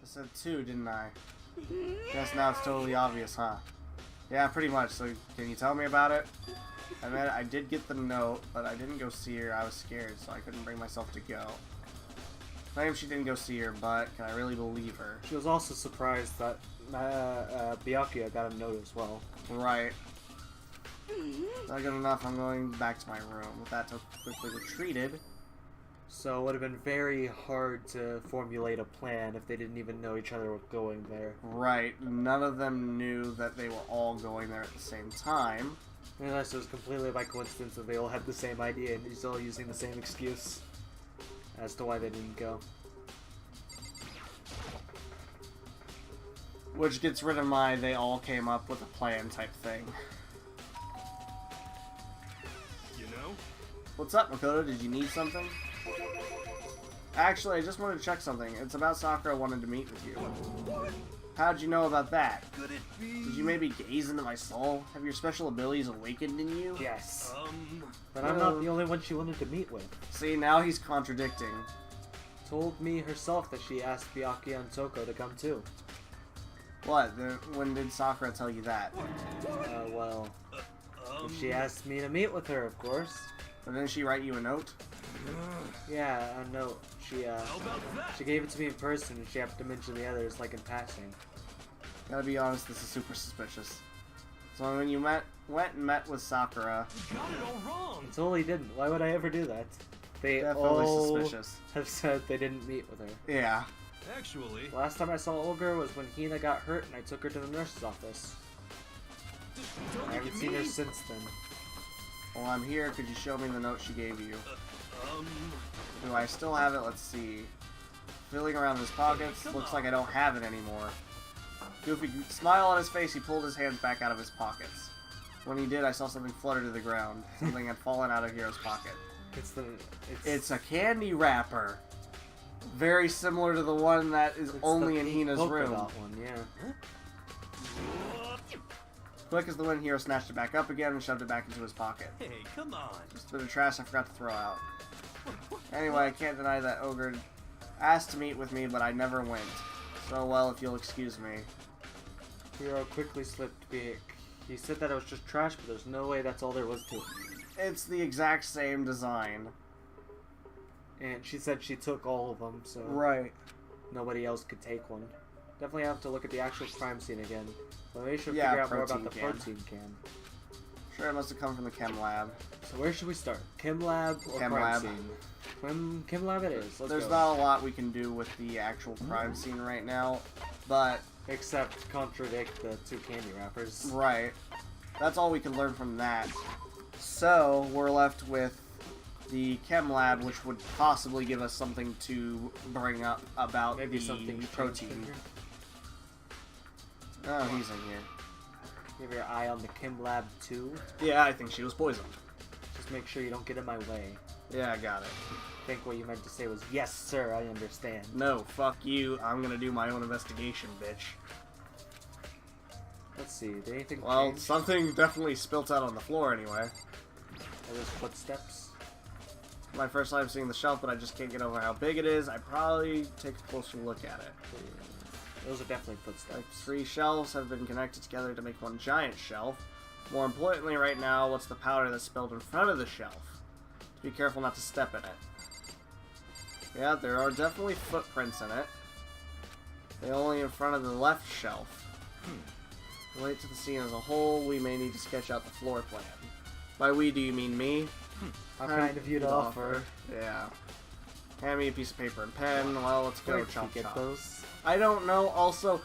I said 2, didn't I? Guess now it's totally obvious, huh? Yeah, pretty much. So, can you tell me about it? I mean, I did get the note, but I didn't go see her. I was scared, so I couldn't bring myself to go. Claims she didn't go see her, but can I really believe her? She was also surprised that Byakuya got a note as well. Right. Not good enough. I'm going back to my room. With that, so quickly retreated. So it would have been very hard to formulate a plan if they didn't even know each other were going there. Right. None of them knew that they were all going there at the same time. Unless it was completely by coincidence that they all had the same idea and he's all using the same excuse as to why they didn't go. Which gets rid of my they all came up with a plan type thing. You know? What's up, Makoto? Did you need something? Actually, I just wanted to check something. It's about Sakura wanted to meet with you. How'd you know about that? Could it be? Did you maybe gaze into my soul? Have your special abilities awakened in you? Yes. But I'm not the only one she wanted to meet with. See, now he's contradicting. Told me herself that she asked Byakuya and Toko to come too. What? When did Sakura tell you that? Well, if she asked me to meet with her, of course. But didn't she write you a note? Yeah, a note. She gave it to me in person and she happened to mention the others, like in passing. Gotta be honest, this is super suspicious. So when you went and met with Sakura... You got it all wrong! I totally didn't. Why would I ever do that? They Definitely all suspicious. have said they didn't meet with her. Yeah. Actually... Last time I saw Olga was when Hina got hurt and I took her to the nurse's office. I haven't seen her since then. Well, I'm here. Could you show me the note she gave you? Do I still have it? Let's see. Feeling around his pockets. Looks like I don't have it anymore. Goofy smile on his face, he pulled his hands back out of his pockets. When he did, I saw something flutter to the ground. Something had fallen out of Hiro's pocket. It's a candy wrapper. Very similar to the one that is only in Hina's room. One, yeah. Quick as the wind, Hiro snatched it back up again and shoved it back into his pocket. Hey, come on! Just a bit of trash I forgot to throw out. Anyway, I can't deny that Ogre asked to meet with me, but I never went. So, well, if you'll excuse me. Hiro quickly slipped back. He said that it was just trash, but there's no way that's all there was to it. It's the exact same design. And she said she took all of them, so right. Nobody else could take one. Definitely have to look at the actual crime scene again. But we should figure out more about the protein can. Sure, it must have come from the chem lab. So where should we start? Chem lab or chem crime lab. Scene? Chem lab it is. There's not a lot we can do with the actual crime scene right now, but... Except contradict the two candy wrappers. Right. That's all we can learn from that. So, we're left with the chem lab, which would possibly give us something to bring up about maybe the something protein. Oh, he's in here. You have your eye on the chem lab too? Yeah, I think she was poisoned. Just make sure you don't get in my way. Yeah, I got it. I think what you meant to say was, yes, sir, I understand. No, fuck you. I'm gonna do my own investigation, bitch. Let's see, did anything Well, change? something definitely spilt out on the floor anyway. Are those footsteps? My first time seeing the shelf, but I just can't get over how big it is. I'd probably take a closer look at it. Those are definitely footsteps. Like 3 shelves have been connected together to make one giant shelf. More importantly right now, what's the powder that's spilled in front of the shelf? Be careful not to step in it. Yeah, there are definitely footprints in it. They're only in front of the left shelf. Relate to the scene as a whole, we may need to sketch out the floor plan. By we, do you mean me? How kind of you to offer. Yeah. Hand me a piece of paper and pen. Well, let's go, chop get chop. those? I don't know, also,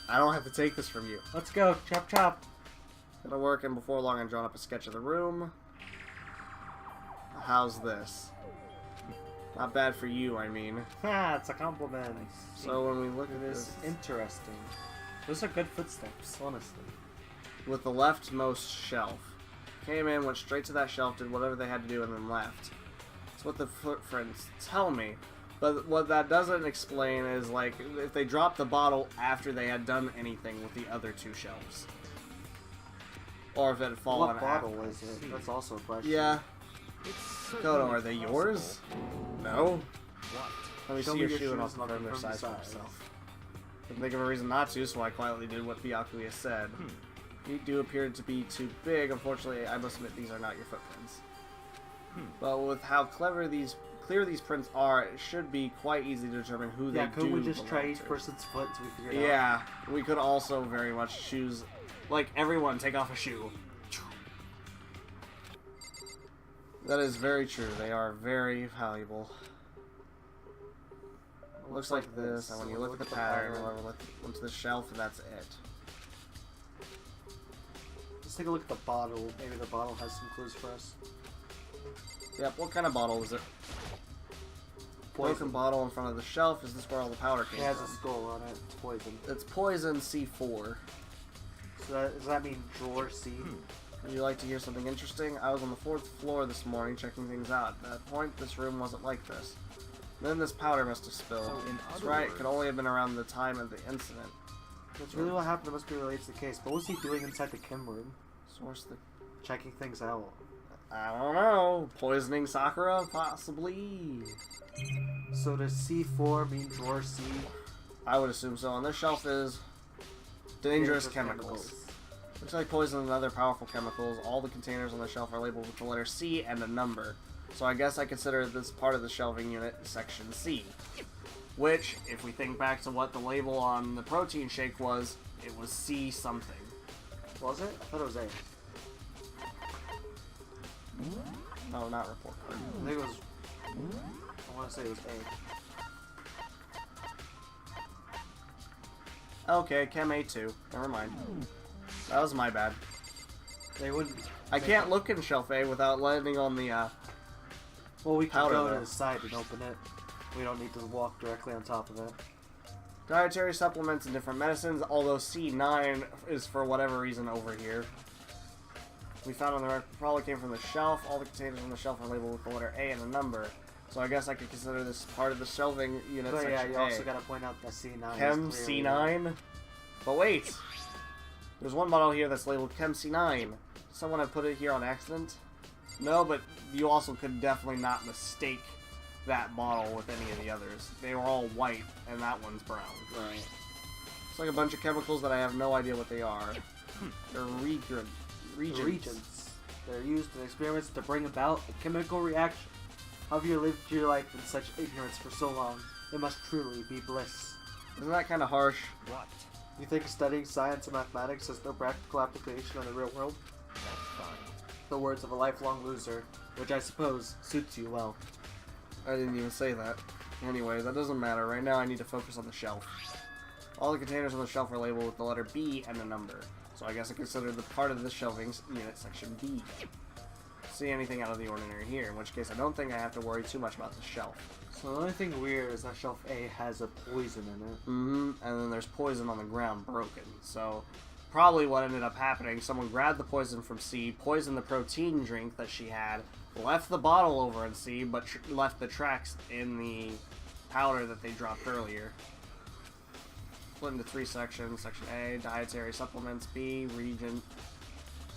I don't have to take this from you. Let's go, chop chop. Gonna work, and before long I'm drawing up a sketch of the room. How's this? Not bad for you, I mean. Ha, it's a compliment. So when we look at this... Interesting. Those are good footsteps, honestly. With the leftmost shelf. Came in, went straight to that shelf, did whatever they had to do, and then left. That's what the footprints tell me. But what that doesn't explain is, like, if they dropped the bottle after they had done anything with the other 2 shelves. Or if it had fallen What bottle after. is it? That's also a question. Yeah. Kodo, are they yours? No? What? Let me Show see me your your shoe and I'll shoes confirm their from the size for size. myself. Couldn't think of a reason not to, so I quietly did what Byakuya said. Feet do appear to be too big. Unfortunately, I must admit these are not your footprints. But with how clear these prints are, it should be quite easy to determine who they do. Yeah, could we just try belong each to. person's foot so we figure it out? Yeah, we could also very much choose, like, everyone take off a shoe. That is very true. They are very valuable. It looks like this, and when you look at the pattern, we'll look into the shelf, and that's it. Let's take a look at the bottle. Maybe the bottle has some clues for us. Yep, what kind of bottle is it? Broken bottle in front of the shelf. Is this where all the powder came It has from? a skull on it. It's poison. It's poison C4. So does that mean drawer C? Would you like to hear something interesting? I was on the 4th floor this morning checking things out. At that point, this room wasn't like this. Then this powder must have spilled. So in That's other right, it words- could only have been around the time of the incident. That's really what happened. It must be related to the case. But what's he doing inside the chem room? Source the... Checking things out. I don't know. Poisoning Sakura? Possibly. So does C4 mean drawer C? I would assume so. On this shelf is dangerous chemicals. Looks like poison and other powerful chemicals. All the containers on the shelf are labeled with the letter C and a number. So I guess I consider this part of the shelving unit section C. Which, if we think back to what the label on the protein shake was, it was C something. Was it? I thought it was A. No, not report card. I think it was... I want to say it was A. Okay, Chem A2. Never mind. That was my bad. They wouldn't... I can't look in shelf A without landing on the, Well, we can powder, go though. to the side and open it. We don't need to walk directly on top of it. dietary supplements and different medicines, although C9 is for whatever reason over here. We found on the record probably came from the shelf. All the containers on the shelf are labeled with the letter A and a number. So I guess I could consider this part of the shelving unit But yeah, section you A. also gotta point out that C9 Chem is clearly... C9? But wait! There's one bottle here that's labeled Chem C9. Someone had put it here on accident? No, but you also could definitely not mistake that bottle with any of the others. They were all white, and that one's brown. Right. It's like a bunch of chemicals that I have no idea what they are. They're reagents. Reagents. They're used in experiments to bring about a chemical reaction. How have you lived your life in such ignorance for so long? It must truly be bliss. Isn't that kind of harsh? What? You think studying science and mathematics has no practical application in the real world? That's fine. The words of a lifelong loser, which I suppose suits you well. I didn't even say that. Anyway, that doesn't matter. Right now I need to focus on the shelf. All the containers on the shelf are labeled with the letter B and a number. So I guess I consider the part of the shelving unit section B. See anything out of the ordinary here, in which case I don't think I have to worry too much about the shelf. So the only thing weird is that shelf A has a poison in it. Mm-hmm, and then there's poison on the ground broken. So probably what ended up happening, someone grabbed the poison from C, poisoned the protein drink that she had, left the bottle over in C, but left the tracks in the powder that they dropped earlier. Split into 3 sections. Section A, dietary supplements, B, reagent,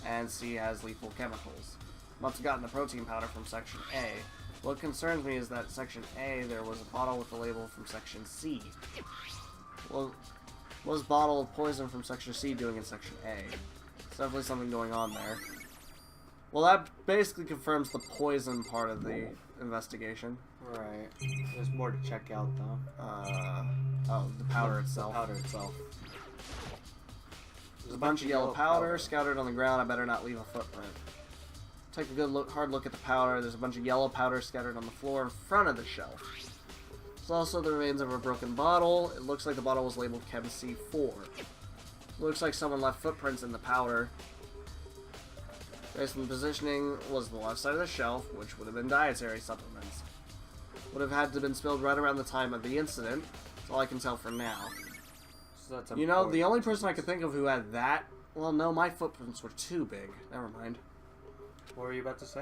and C has lethal chemicals. Must have gotten the protein powder from Section A. What concerns me is that Section A, there was a bottle with the label from Section C. Well, what was bottle of poison from Section C doing in Section A? There's definitely something going on there. Well, that basically confirms the poison part of the investigation. Right. There's more to check out, though. Oh, the powder itself. The powder itself. There's a bunch of yellow powder scattered on the ground. I better not leave a footprint. Take a good look, hard look at the powder. There's a bunch of yellow powder scattered on the floor in front of the shelf. There's also the remains of a broken bottle. It looks like the bottle was labeled Chem C4. Looks like someone left footprints in the powder. Based on the positioning was the left side of the shelf, which would have been dietary supplements. Would have had to have been spilled right around the time of the incident. That's all I can tell for now. So that's You know, the only person I could think of who had that... Well, no, my footprints were too big. Never mind. What were you about to say?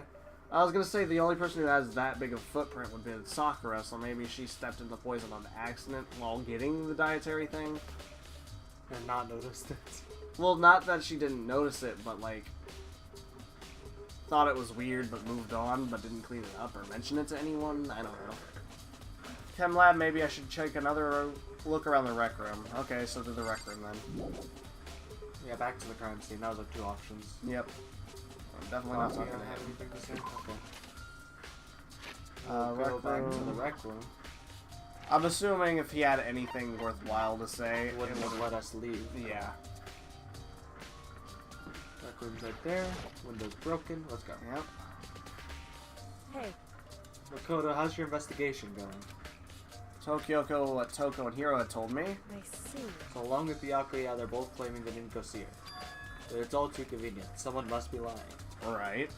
I was gonna say the only person who has that big of a footprint would be Sakura, so maybe she stepped into poison on accident while getting the dietary thing. And not noticed it. Well, not that she didn't notice it, but like... thought it was weird, but moved on, but didn't clean it up or mention it to anyone. I don't know. Chem lab, maybe I should take another look around the rec room. Okay, so to the rec room then. Yeah, back to the crime scene. That was like 2 options. Yep. I'm definitely not You talking don't to have him. anything to say? Okay. Rec Go back to room. the rec room. I'm assuming if he had anything worthwhile to say, It wouldn't have let us leave. Yeah. Rec room's right there. Window's broken. Let's go. Yep. Hey, Makoto, how's your investigation going? Tokyoko, what Toko and Hiro had told me. I see. So along with Byakuya, they're both claiming they didn't go see her. But it's all too convenient. Someone must be lying. Right.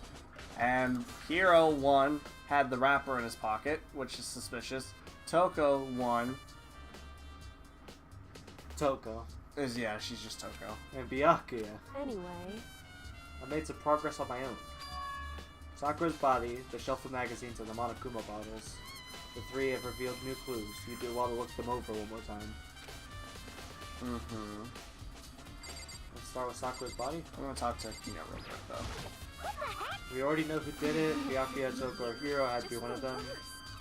And Hiro 1 had the wrapper in his pocket, which is suspicious. Toko 1 Toko. is, yeah, she's just Toko. And Byakuya. Anyway, I made some progress on my own. Sakura's body, the shelf of magazines, and the Monokuma bottles. The 3 have revealed new clues. You do well to look them over one more time. Mm-hmm. Let's start with Sakura's body. I'm gonna talk to Kino real quick, though. We already know who did it. Byakuya, Toko, or Hiro had to be one of them.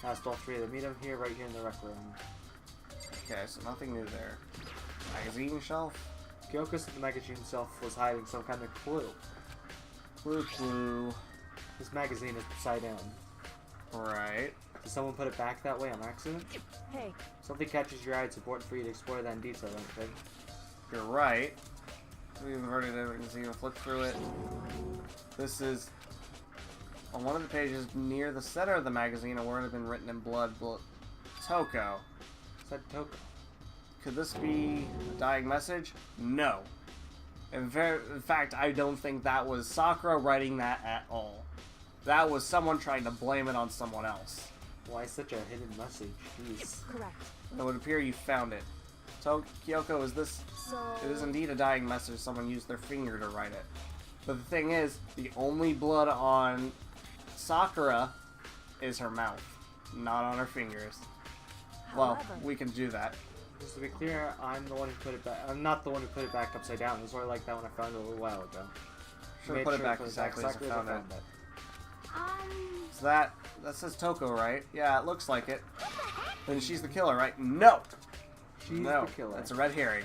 Asked all 3 of them. Meet him here, right here in the rec room. Okay, so nothing new there. Magazine shelf? Kyoko said the magazine shelf was hiding some kind of clue. Clue. This magazine is upside down. Right. Did someone put it back that way on accident? hey, Something catches your eye, it's important for you to explore that in detail, don't you think? You're right. We inverted it, we can even flip through it. This is on one of the pages near the center of the magazine. A word had been written in blood. Toko. Said Toko. Could this be a dying message? No. In fact, I don't think that was Sakura writing that at all. That was someone trying to blame it on someone else. Why such a hidden message? Jeez. correct. It would appear you found it. Kyoko, is this... So, It is indeed a dying message. Someone used their finger to write it. But the thing is, the only blood on Sakura is her mouth, not on her fingers. Well, however, we can do that. Just to be clear, I'm the one who put it back. I'm not the one who put it back upside down. It was sort of like that when I found it a little while ago. Should Made put it sure back to exactly as I exactly found it. um, So that says Toko, right? Yeah, it looks like it. Then she's the killer, right? No! She's No, the killer. that's a red herring.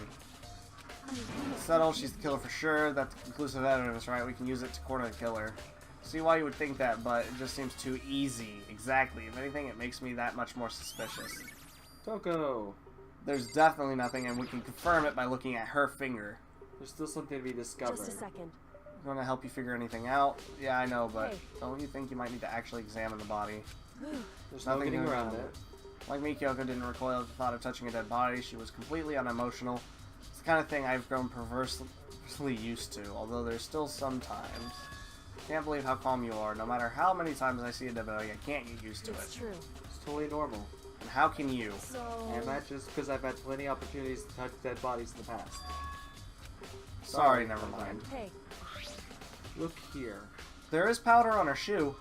Settled, she's the killer for sure. That's conclusive evidence, right? We can use it to corner the killer. See why you would think that, but it just seems too easy. Exactly. If anything, it makes me that much more suspicious. Toko! There's definitely nothing, and we can confirm it by looking at her finger. There's still something to be discovered. just a second. Going to help you figure anything out? Yeah, I know, but Hey. don't you think you might need to actually examine the body? There's no Nothing getting new around around it. Like me, Kyoko didn't recoil at the thought of touching a dead body. She was completely unemotional. It's the kind of thing I've grown perversely used to, although there's still sometimes. Can't believe how calm you are. No matter how many times I see a dead body, I can't get used to It's it. true. It's totally normal. And how can you? So, And that's just because I've had plenty of opportunities to touch dead bodies in the past. Sorry, never mind. hey, Look here. There is powder on her shoe.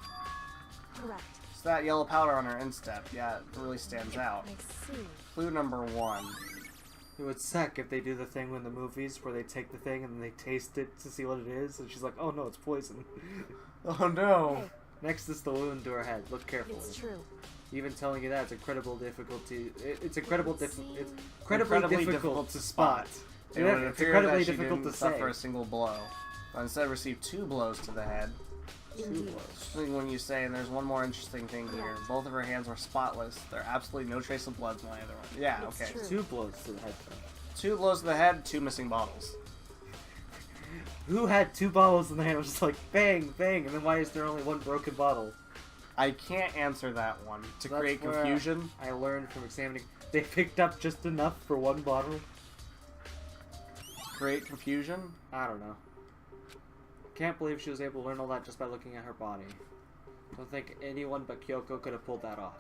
correct. It's that yellow powder on her instep. Yeah, it really stands out. I see. Clue number 1. It would suck if they do the thing in the movies where they take the thing and they taste it to see what it is, and she's like, "Oh no, it's poison." Oh no! Hey, Next is the wound to her head. Look carefully. it's true. Even telling you that, it's incredible difficulty. It's incredibly difficult to spot. It would It's appear incredibly that she difficult didn't to suffer say. a single blow, but instead received 2 blows to the head. Indeed. Interesting when you say, and there's one more interesting thing here. Both of her hands were spotless. There are absolutely no trace of blood on either one. Yeah, It's okay. true. 2 blows to the head. Though. 2 blows to the head, 2 missing bottles. Who had 2 bottles in the hand? It was just like bang, bang, and then why is there only 1 broken bottle? I can't answer that one. To That's create where confusion, I learned from examining. They picked up just enough for 1 bottle. create confusion. I don't know. Can't believe she was able to learn all that just by looking at her body. Don't think anyone but Kyoko could have pulled that off.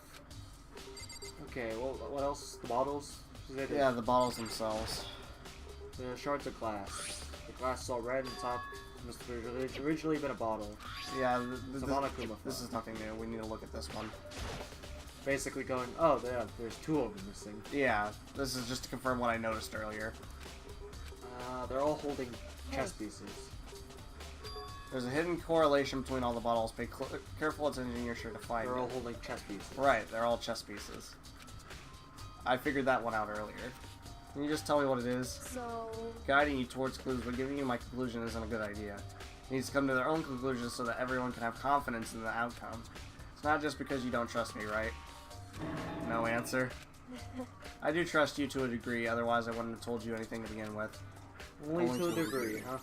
Okay, well, what else? The bottles? She said Yeah, the bottles themselves. They're shards of glass. The glass is all red and top must have originally been a bottle. Yeah, It's a Monokuma this flower. is nothing new. We need to look at this one. Basically going, oh, yeah, there's 2 of them missing. Yeah, this is just to confirm what I noticed earlier. They're all holding chess pieces. There's a hidden correlation between all the bottles. Pay careful attention, you're sure to find They're all it. holding chess pieces. Right, they're all chess pieces. I figured that one out earlier. Can you just tell me what it is? So, Guiding you towards clues, but giving you my conclusion isn't a good idea. It needs to come to their own conclusions so that everyone can have confidence in the outcome. It's not just because you don't trust me, right? No answer. I do trust you to a degree, otherwise I wouldn't have told you anything to begin with. Only to a degree, huh?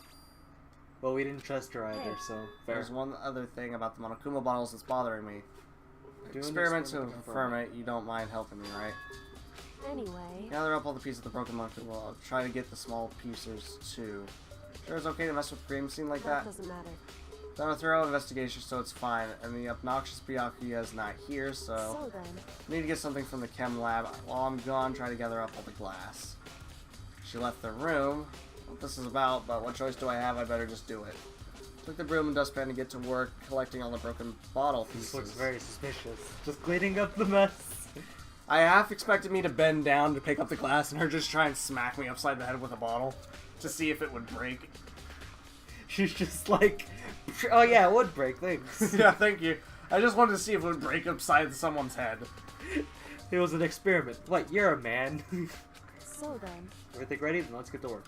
Well, we didn't trust her either, so fair. There's one other thing about the Monokuma bottles that's bothering me. Do an Experiment to confirm it. You don't mind helping me, right? anyway. Gather up all the pieces of the broken Monokuma. I'll try to get the small pieces too. Sure it's okay to mess with cream scene like that? Doesn't matter. Done a thorough investigation, so it's fine. And the obnoxious Byakuya is not here, so So then, I need to get something from the chem lab. While I'm gone, try to gather up all the glass. She left the room. What this is about, but what choice do I have? I better just do it. Took the broom and dustpan to get to work collecting all the broken bottle pieces. This looks very suspicious. Just cleaning up the mess. I half expected me to bend down to pick up the glass and her just try and smack me upside the head with a bottle to see if it would break. She's just like, oh yeah, it would break, thanks. Yeah, thank you. I just wanted to see if it would break upside someone's head. It was an experiment. What, you're a man. so then, Everything ready? Then let's get to work.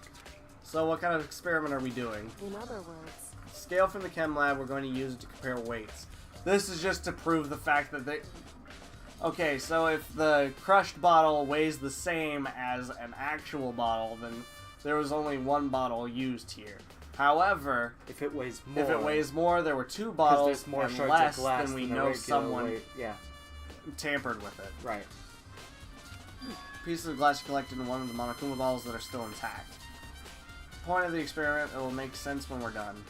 So what kind of experiment are we doing? in other words, Scale from the chem lab, we're going to use it to compare weights. This is just to prove the fact that they... Okay, so if the crushed bottle weighs the same as an actual bottle, then there was only one bottle used here. However, If it weighs more. if it weighs more, there were two 'cause bottles there's more and shards less, of glass then we than the know regular someone weight. Yeah, tampered with it. right. Pieces of glass collected in one of the Monokuma bottles that are still intact. Point of the experiment, it will make sense when we're done.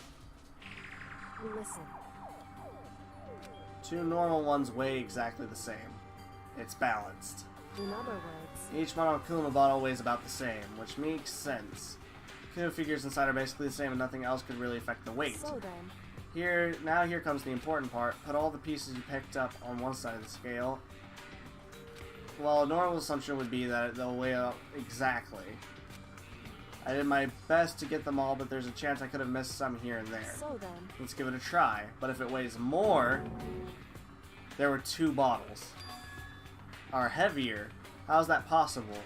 listen. Two normal ones weigh exactly the same. It's balanced. In other words, Each Monokuma bottle weighs about the same, which makes sense. The figures inside are basically the same and nothing else could really affect the weight. so then, Here comes the important part. Put all the pieces you picked up on one side of the scale. Well, a normal assumption would be that they'll weigh up exactly. I did my best to get them all, but there's a chance I could have missed some here and there. so then, Let's give it a try. But if it weighs more, there were two bottles. Are heavier. How's that possible?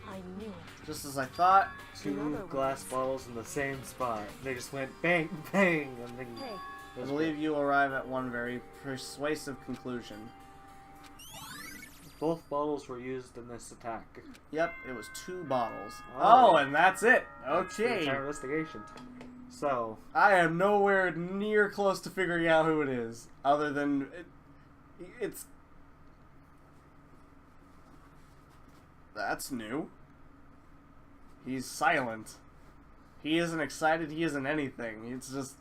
I knew it. Just as I thought. In Two other glass words- bottles in the same spot. They just went bang, bang, and then... Hey, I believe you arrive at one very persuasive conclusion. Both bottles were used in this attack. Yep, it was two bottles. Oh. Oh, and that's it. That's the Okay. entire investigation. So, I am nowhere near close to figuring out who it is, other than it's. That's new. He's silent. He isn't excited. He isn't anything. It's just.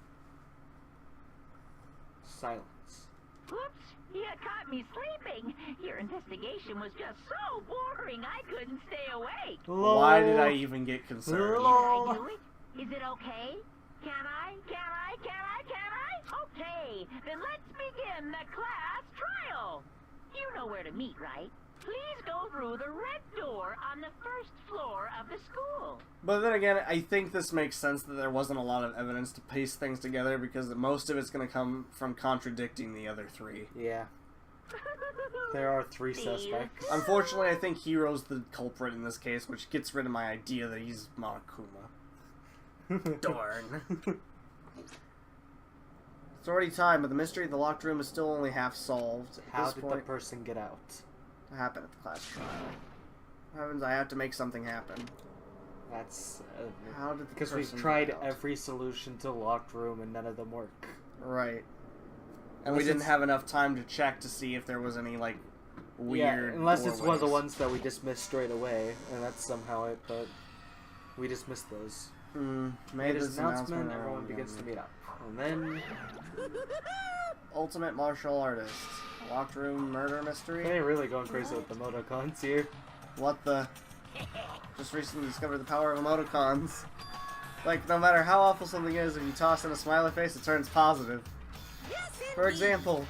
silence. Whoops! You caught me sleeping. Your investigation was just so boring I couldn't stay awake. Why did I even get concerned? Can I do it? Is it okay? Can I? Can I? Can I? Can I? Okay, then let's begin the class trial. You know where to meet, right? Please go through the red door on the first floor of the school. But then again, I think this makes sense that there wasn't a lot of evidence to piece things together because most of it's going to come from contradicting the other three. Yeah. There are three Dear. suspects. Unfortunately, I think Hiro's the culprit in this case, which gets rid of my idea that he's Monokuma. Darn. It's already time, but the mystery of the locked room is still only half solved. At How this did point, the person get out? what happened at the class trial? What happens? I have to make something happen. That's... How did the because we've person tried get out? every solution to the locked room and none of them work. Right. And we Unless didn't it's- have enough time to check to see if there was any, like, weird Yeah, unless it's one of the doorways. ones that we dismissed straight away, and that's somehow it, but we dismissed those. Made Made this his announcement, or everyone we're begins to gonna- meet up. And then... Ultimate martial artist. Locked room murder mystery? They ain't really going crazy with the Motocons here. What the? Just recently discovered the power of emoticons. Like, no matter how awful something is, if you toss in a smiley face, it turns positive. For example,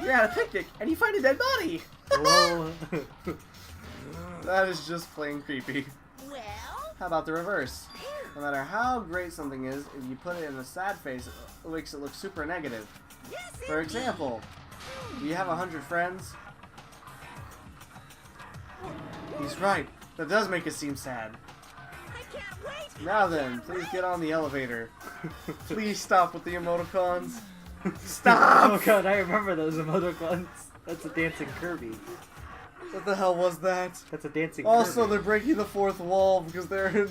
you're at a picnic and you find a dead body! Lol. That is just plain creepy. Well, How about the reverse? No matter how great something is, if you put it in a sad face, it makes it look super negative. For example, do you have 100 friends? He's right. That does make it seem sad. I can't wait. Now then, please get on the elevator. Please stop with the emoticons. Stop! Oh god, I remember those emoticons. That's a dancing Kirby. What the hell was that? That's a dancing Also, Kirby. they're breaking the fourth wall because they're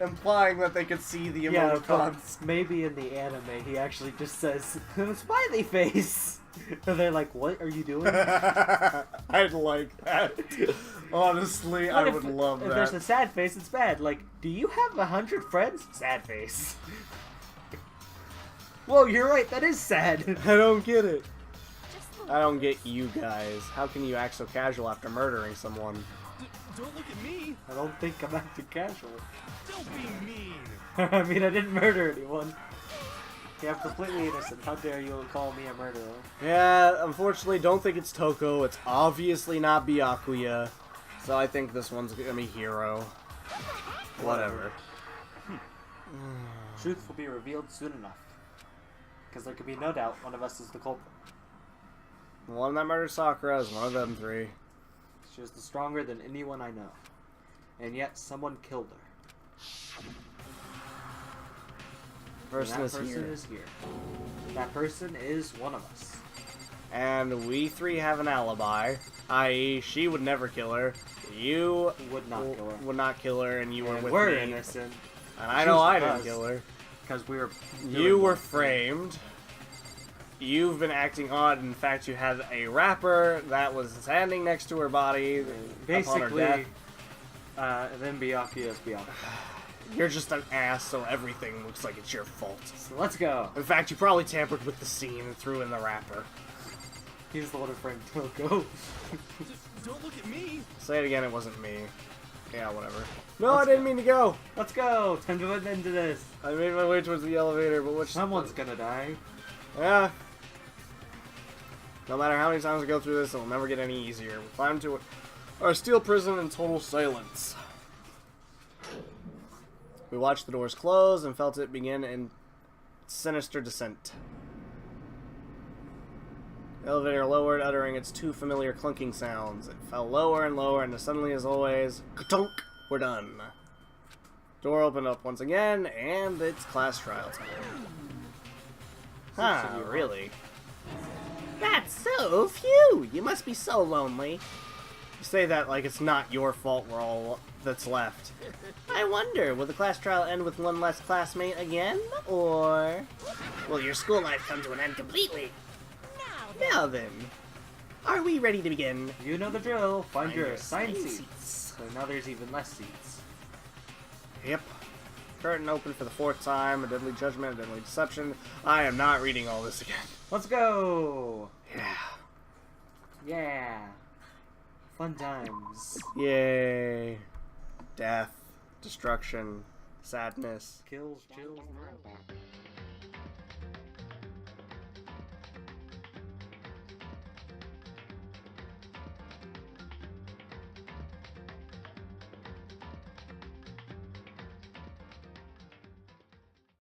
implying that they could see the Yeah, emoticons. but maybe in the anime he actually just says smiley face. And they're like, "What are you doing?" I'd like that. Honestly, I What would if, love if that. there's a sad face, it's bad. Like, do you have 100 friends? Sad face. Whoa, you're right. That is sad. I don't get it. Just the I don't get you guys. How can you act so casual after murdering someone? Don't look at me. I don't think I'm acting casual. Don't be mean. I mean, I didn't murder anyone. Yeah, I'm completely innocent. How dare you call me a murderer? Yeah, unfortunately, don't think it's Toko. It's obviously not Byakuya. So I think this one's gonna be Hero. Whatever. Truth will be revealed soon enough. Because there could be no doubt one of us is the culprit. The one that murdered Sakura is one of them three. She was the stronger than anyone I know. And yet someone killed her. Person And is that person here. is here. That person is one of us. And we three have an alibi. I.e., she would never kill her. You Would not kill her. would not kill her, and you were And with we're me. innocent. And I She know was I with didn't us. kill her. Because we were... You were framed. You've been acting odd. In fact, you had a wrapper that was standing next to her body. upon her Basically, death. then Byakuya is Byakuya. You're just an ass, so everything looks like it's your fault. So let's go. In fact, you probably tampered with the scene and threw in the wrapper. He's the one who framed Toko. Don't look at me. Say it again, it wasn't me. Yeah, whatever. No, I didn't mean to go. Let's go. Time to put an end to this. I made my way towards the elevator, but which... Someone's gonna die. Yeah. No matter how many times we go through this, it'll never get any easier. We climb to our steel prison in total silence. We watched the doors close and felt it begin in sinister descent. The elevator lowered, uttering its two familiar clunking sounds. It fell lower and lower, and suddenly, as always, ka-tunk, we're done. Door opened up once again, and it's class trial time. Huh, really? That's so phew! You must be so lonely. You say that like it's not your fault we're all that's left. I wonder, will the class trial end with one less classmate again? Or will your school life come to an end completely? Now then, are we ready to begin? You know the drill. Find your assigned assigned seats. So now there's even less seats. Yep. Curtain open for the fourth time, a deadly judgment, a deadly deception. I am not reading all this again. Let's go. Yeah. Yeah. Fun times. Yay. Death, destruction, sadness. Kills, chills,